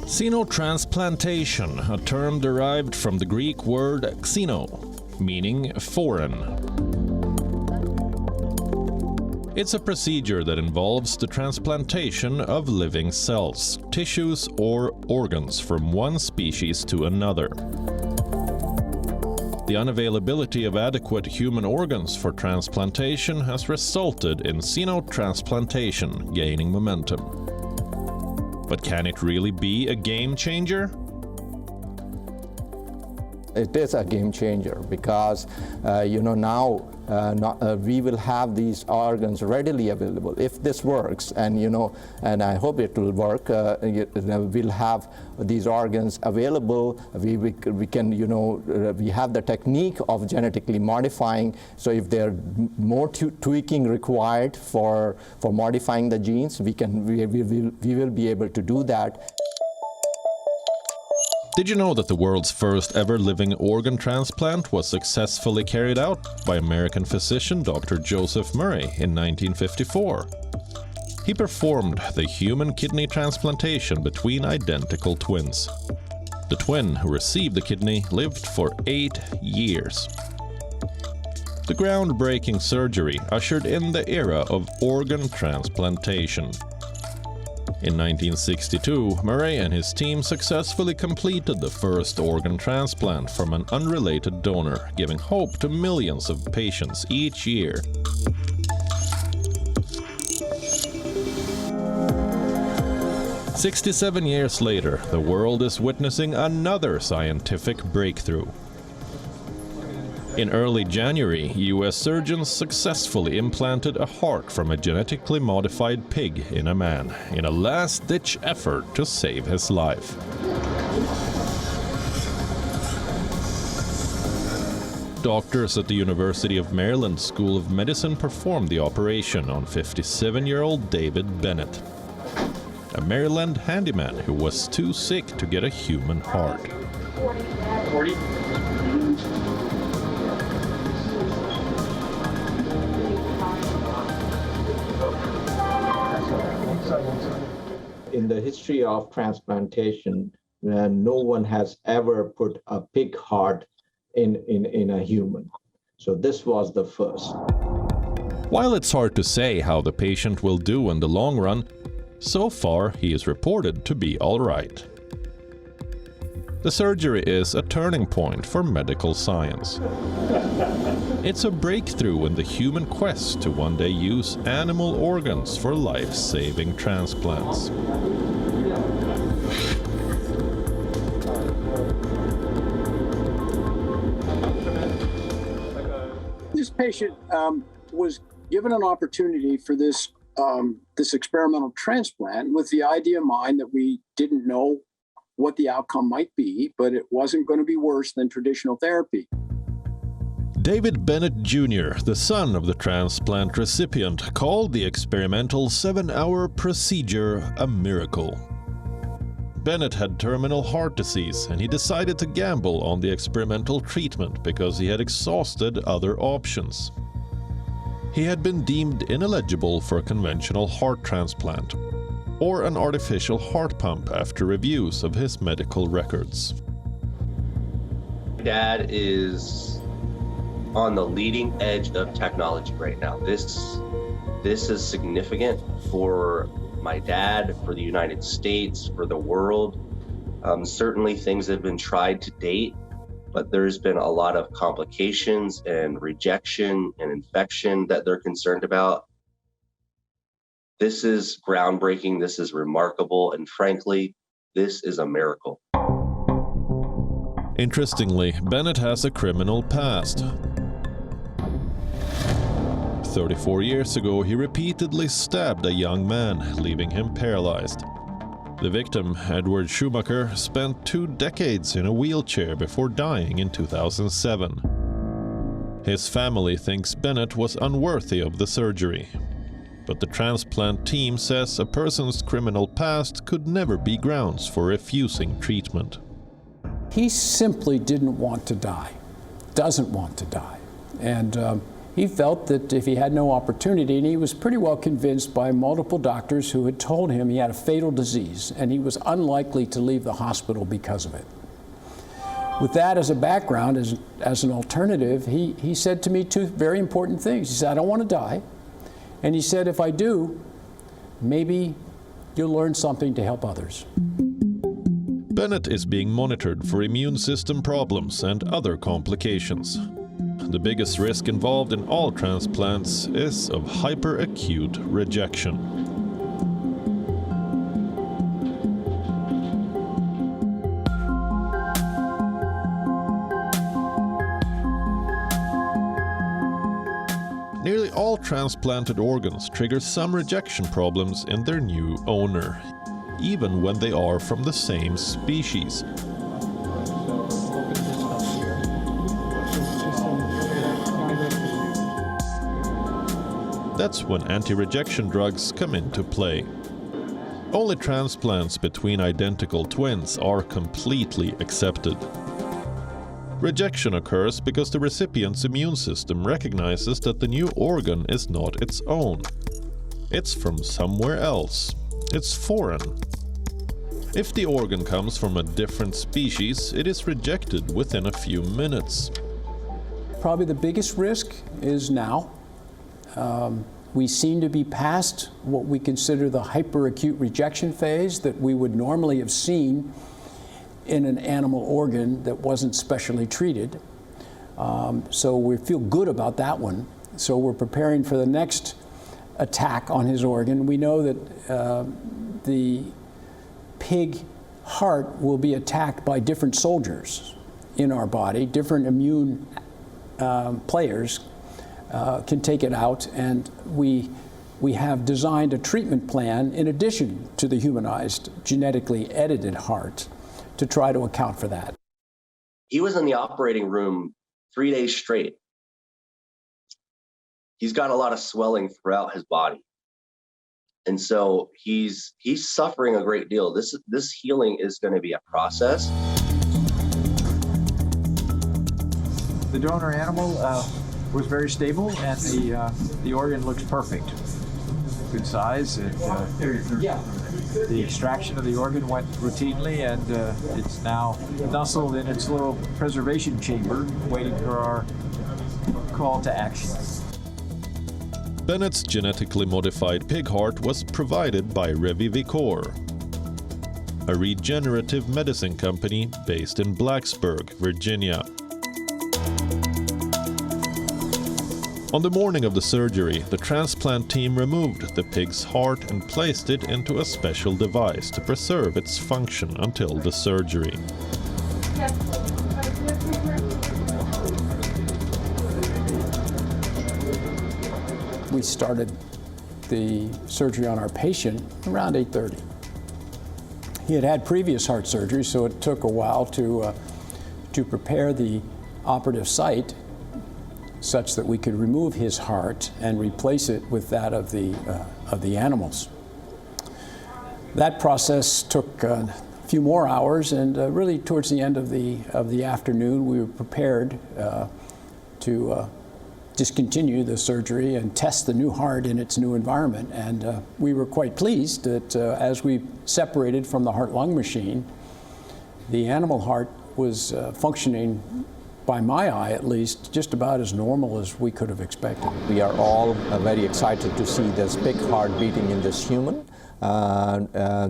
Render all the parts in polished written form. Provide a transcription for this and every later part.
Xenotransplantation, a term derived from the Greek word xeno, meaning foreign. It's a procedure that involves the transplantation of living cells, tissues, or organs from one species to another. The unavailability of adequate human organs for transplantation has resulted in xenotransplantation gaining momentum. But can it really be a game changer? It is a game changer because, now we will have these organs readily available. If this works, and I hope it will work, we'll have these organs available. We can, we have the technique of genetically modifying. So if there are more tweaking required for modifying the genes, we will be able to do that. Did you know that the world's first ever living organ transplant was successfully carried out by American physician Dr. Joseph Murray in 1954? He performed the human kidney transplantation between identical twins. The twin who received the kidney lived for 8 years. The groundbreaking surgery ushered in the era of organ transplantation. In 1962, Murray and his team successfully completed the first organ transplant from an unrelated donor, giving hope to millions of patients each year. "67 years later, the world is witnessing another scientific breakthrough. In early January, US surgeons successfully implanted a heart from a genetically modified pig in a man, in a last-ditch effort to save his life. Doctors at the University of Maryland School of Medicine performed the operation on 57-year-old David Bennett, a Maryland handyman who was too sick to get a human heart. 40. In the history of transplantation, no one has ever put a pig heart in a human. So this was the first. While it's hard to say how the patient will do in the long run, so far he is reported to be all right. The surgery is a turning point for medical science. It's a breakthrough in the human quest to one day use animal organs for life-saving transplants. This patient was given an opportunity for this experimental transplant with the idea in mind that we didn't know what the outcome might be, but it wasn't going to be worse than traditional therapy. David Bennett Jr., the son of the transplant recipient, called the experimental 7-hour procedure a miracle. Bennett had terminal heart disease, and he decided to gamble on the experimental treatment because he had exhausted other options. He had been deemed ineligible for a conventional heart transplant or an artificial heart pump after reviews of his medical records. Dad is on the leading edge of technology right now. This is significant for my dad, for the United States, for the world. Certainly things have been tried to date, but there's been a lot of complications and rejection and infection that they're concerned about. This is groundbreaking, this is remarkable, and frankly, this is a miracle. Interestingly, Bennett has a criminal past. 34 years ago, he repeatedly stabbed a young man, leaving him paralyzed. The victim, Edward Schumacher, spent 2 decades in a wheelchair before dying in 2007. His family thinks Bennett was unworthy of the surgery. But the transplant team says a person's criminal past could never be grounds for refusing treatment. He simply didn't want to die, doesn't want to die. And He felt that if he had no opportunity, and he was pretty well convinced by multiple doctors who had told him he had a fatal disease and he was unlikely to leave the hospital because of it. With that as a background, as an alternative, he said to me two very important things. He said, I don't want to die. And he said, if I do, maybe you'll learn something to help others. Bennett is being monitored for immune system problems and other complications. The biggest risk involved in all transplants is of hyperacute rejection. Nearly all transplanted organs trigger some rejection problems in their new owner, even when they are from the same species. That's when anti-rejection drugs come into play. Only transplants between identical twins are completely accepted. Rejection occurs because the recipient's immune system recognizes that the new organ is not its own. It's from somewhere else. It's foreign. If the organ comes from a different species, it is rejected within a few minutes. Probably the biggest risk is now. We seem to be past what we consider the hyperacute rejection phase that we would normally have seen in an animal organ that wasn't specially treated. So we feel good about that one. So we're preparing for the next attack on his organ. We know that the pig heart will be attacked by different soldiers in our body, different immune players can take it out, and we have designed a treatment plan in addition to the humanized, genetically edited heart to try to account for that. He was in the operating room 3 days straight. He's got a lot of swelling throughout his body. And so he's suffering a great deal. This healing is going to be a process. The donor animal was very stable, and the organ looks perfect. Good size. The extraction of the organ went routinely, and it's now nestled in its little preservation chamber, waiting for our call to action. Bennett's genetically modified pig heart was provided by Revivicor, a regenerative medicine company based in Blacksburg, Virginia. On the morning of the surgery, the transplant team removed the pig's heart and placed it into a special device to preserve its function until the surgery. We started the surgery on our patient around 8:30. He had had previous heart surgery, so it took a while to prepare the operative site such that we could remove his heart and replace it with that of the animals. That process took a few more hours, and really towards the end of the afternoon, we were prepared to discontinue the surgery and test the new heart in its new environment. And we were quite pleased that as we separated from the heart-lung machine, the animal heart was functioning, by my eye at least, just about as normal as we could have expected. We are all very excited to see this big heart beating in this human.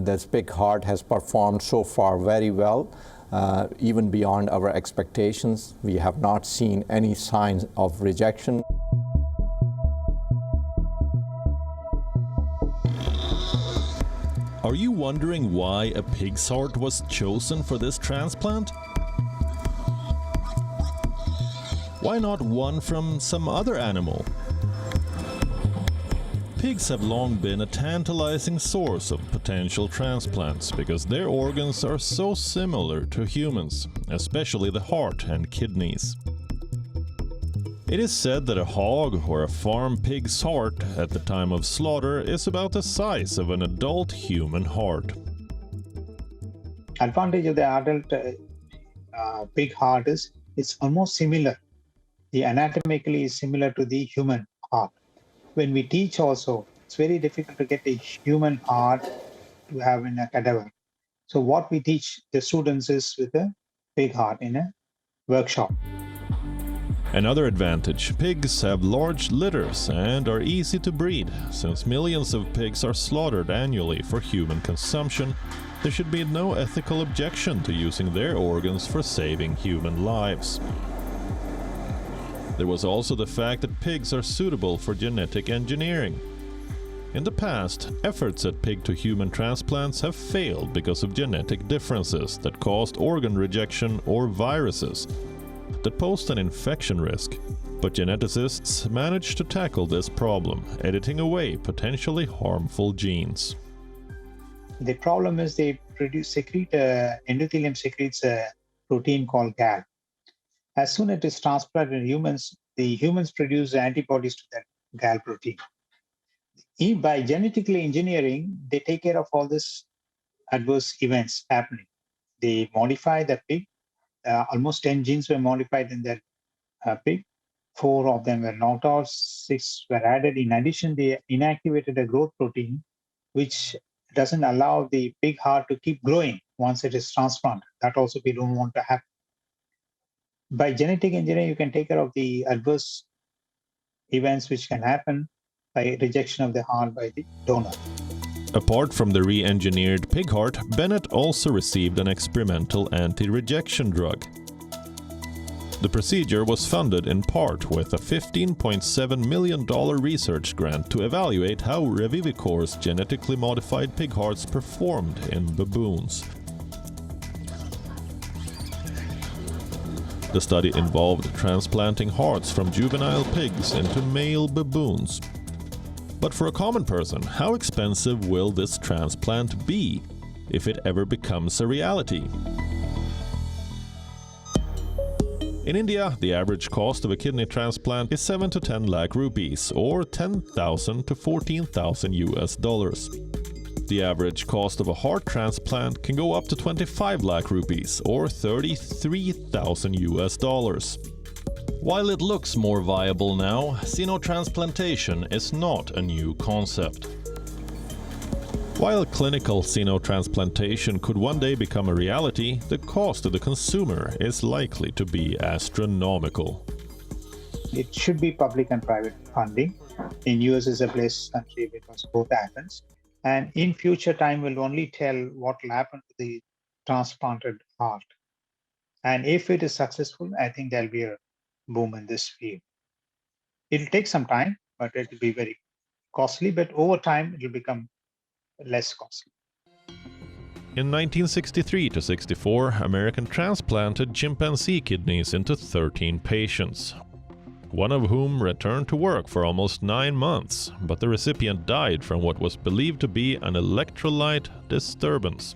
This big heart has performed so far very well, even beyond our expectations. We have not seen any signs of rejection. Are you wondering why a pig's heart was chosen for this transplant? Why not one from some other animal? Pigs have long been a tantalizing source of potential transplants because their organs are so similar to humans, especially the heart and kidneys. It is said that a hog or a farm pig's heart at the time of slaughter is about the size of an adult human heart. Advantage of the adult pig heart is it's almost similar the anatomically is similar to the human heart. When we teach also, it's very difficult to get a human heart to have in a cadaver. So what we teach the students is with a pig heart in a workshop. Another advantage, pigs have large litters and are easy to breed. Since millions of pigs are slaughtered annually for human consumption, there should be no ethical objection to using their organs for saving human lives. There was also the fact that pigs are suitable for genetic engineering. In the past, efforts at pig-to-human transplants have failed because of genetic differences that caused organ rejection or viruses that posed an infection risk. But geneticists managed to tackle this problem, editing away potentially harmful genes. The problem is they endothelium secretes a protein called GAL. As soon as it is transplanted in humans, the humans produce antibodies to that GAL protein. By genetically engineering, they take care of all these adverse events happening. They modify the pig. Almost 10 genes were modified in that pig. 4 of them were knocked out, 6 were added. In addition, they inactivated a growth protein, which doesn't allow the pig heart to keep growing once it is transplanted. That also we don't want to happen. By genetic engineering, you can take care of the adverse events which can happen by rejection of the heart by the donor. Apart from the re-engineered pig heart, Bennett also received an experimental anti-rejection drug. The procedure was funded in part with a $15.7 million research grant to evaluate how Revivicor's genetically modified pig hearts performed in baboons. The study involved transplanting hearts from juvenile pigs into male baboons. But for a common person, how expensive will this transplant be if it ever becomes a reality? In India, the average cost of a kidney transplant is 7 to 10 lakh rupees, or 10,000 to 14,000 US dollars. The average cost of a heart transplant can go up to 25 lakh rupees, or 33,000 US dollars. While it looks more viable now, xenotransplantation is not a new concept. While clinical xenotransplantation could one day become a reality, the cost to the consumer is likely to be astronomical. It should be public and private funding. In US is a place country because both happens. And in future time will only tell what will happen to the transplanted heart. And if it is successful, I think there'll be a boom in this field. It'll take some time, but it will be very costly, but over time it will become less costly. In 1963 to 64, American transplanted chimpanzee kidneys into 13 patients, one of whom returned to work for almost 9 months, but the recipient died from what was believed to be an electrolyte disturbance.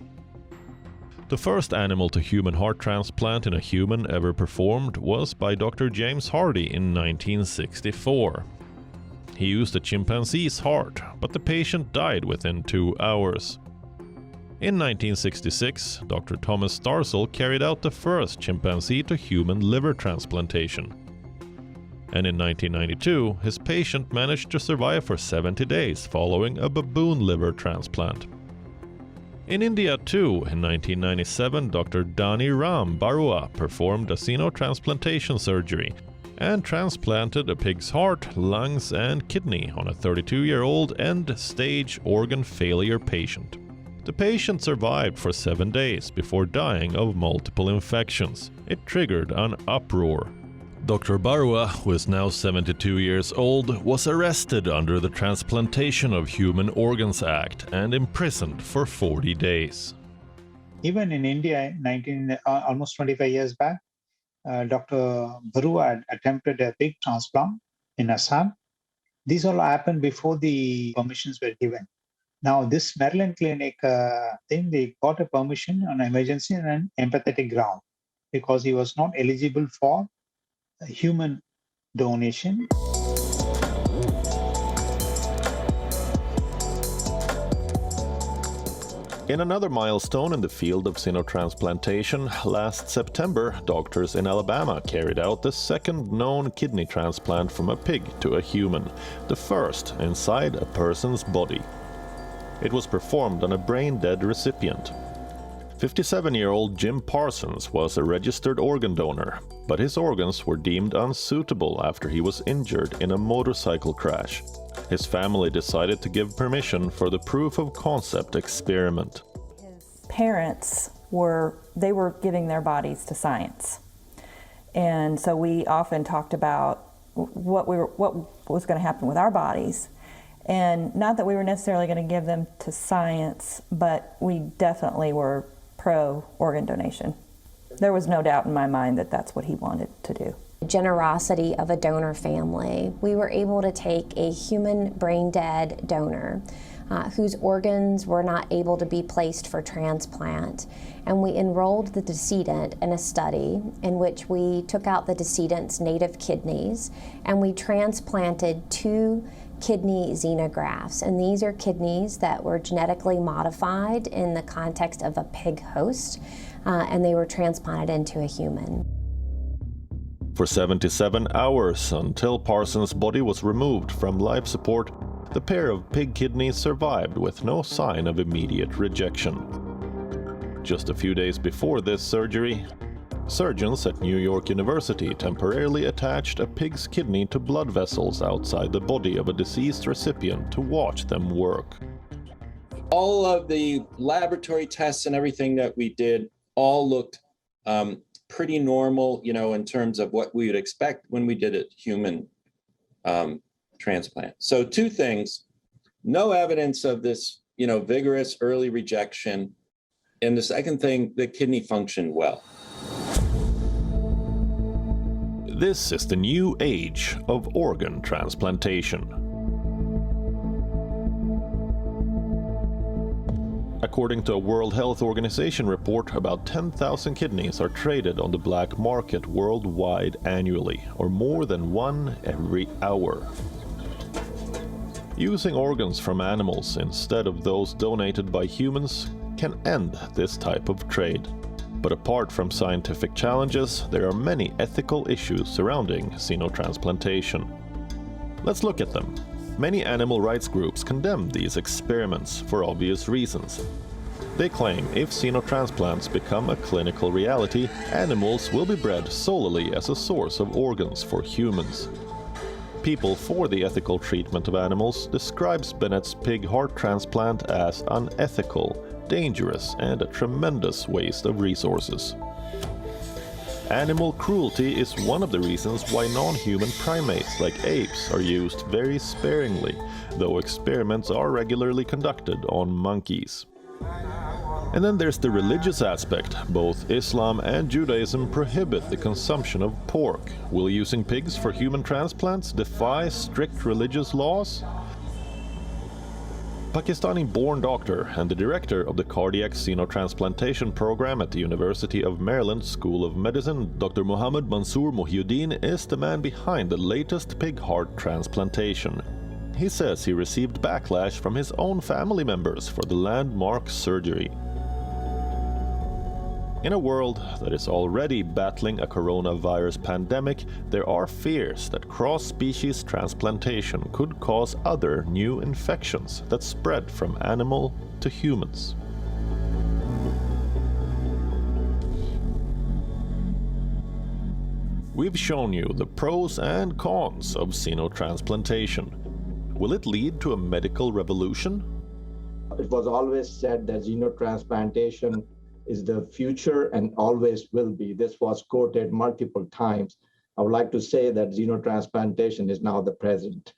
The first animal-to-human heart transplant in a human ever performed was by Dr. James Hardy in 1964. He used a chimpanzee's heart, but the patient died within 2 hours. In 1966, Dr. Thomas Starzl carried out the first chimpanzee-to-human liver transplantation. And in 1992, his patient managed to survive for 70 days following a baboon liver transplant. In India too, in 1997, Dr. Dani Ram Barua performed a xenotransplantation surgery and transplanted a pig's heart, lungs and kidney on a 32-year-old end-stage organ failure patient. The patient survived for 7 days before dying of multiple infections. It triggered an uproar. Dr. Barua, who is now 72 years old, was arrested under the Transplantation of Human Organs Act and imprisoned for 40 days. Even in India, almost 25 years back, Dr. Barua had attempted a pig transplant in Assam. These all happened before the permissions were given. Now, this Maryland clinic they got a permission on emergency and an empathetic ground because he was not eligible for human donation. In another milestone in the field of xenotransplantation, last September, doctors in Alabama carried out the second known kidney transplant from a pig to a human, the first inside a person's body. It was performed on a brain-dead recipient. 57-year-old Jim Parsons was a registered organ donor, but his organs were deemed unsuitable after he was injured in a motorcycle crash. His family decided to give permission for the proof of concept experiment. His parents were giving their bodies to science. And so we often talked about what was going to happen with our bodies. And not that we were necessarily going to give them to science, but we definitely were pro-organ donation. There was no doubt in my mind that that's what he wanted to do. Generosity of a donor family. We were able to take a human brain-dead donor whose organs were not able to be placed for transplant, and we enrolled the decedent in a study in which we took out the decedent's native kidneys and we transplanted 2 kidney xenografts, and these are kidneys that were genetically modified in the context of a pig host, and they were transplanted into a human. For 77 hours, until Parsons' body was removed from life support, the pair of pig kidneys survived with no sign of immediate rejection. Just a few days before this surgery, surgeons at New York University temporarily attached a pig's kidney to blood vessels outside the body of a deceased recipient to watch them work. All of the laboratory tests and everything that we did all looked pretty normal, in terms of what we would expect when we did a human transplant. So 2 things: no evidence of this, vigorous early rejection. And the second thing, the kidney functioned well. This is the new age of organ transplantation. According to a World Health Organization report, about 10,000 kidneys are traded on the black market worldwide annually, or more than 1 every hour. Using organs from animals instead of those donated by humans can end this type of trade. But apart from scientific challenges, there are many ethical issues surrounding xenotransplantation. Let's look at them. Many animal rights groups condemn these experiments for obvious reasons. They claim if xenotransplants become a clinical reality, animals will be bred solely as a source of organs for humans. People for the ethical treatment of animals describes Bennett's pig heart transplant as unethical, dangerous, and a tremendous waste of resources. Animal cruelty is one of the reasons why non-human primates like apes are used very sparingly, though experiments are regularly conducted on monkeys. And then there's the religious aspect. Both Islam and Judaism prohibit the consumption of pork. Will using pigs for human transplants defy strict religious laws? Pakistani-born doctor and the director of the cardiac xenotransplantation program at the University of Maryland School of Medicine, Dr. Mohammed Mansour Mohiuddin, is the man behind the latest pig heart transplantation. He says he received backlash from his own family members for the landmark surgery. In a world that is already battling a coronavirus pandemic, there are fears that cross-species transplantation could cause other new infections that spread from animal to humans. We've shown you the pros and cons of xenotransplantation. Will it lead to a medical revolution? It was always said that xenotransplantation is the future and always will be. This was quoted multiple times. I would like to say that xenotransplantation is now the present.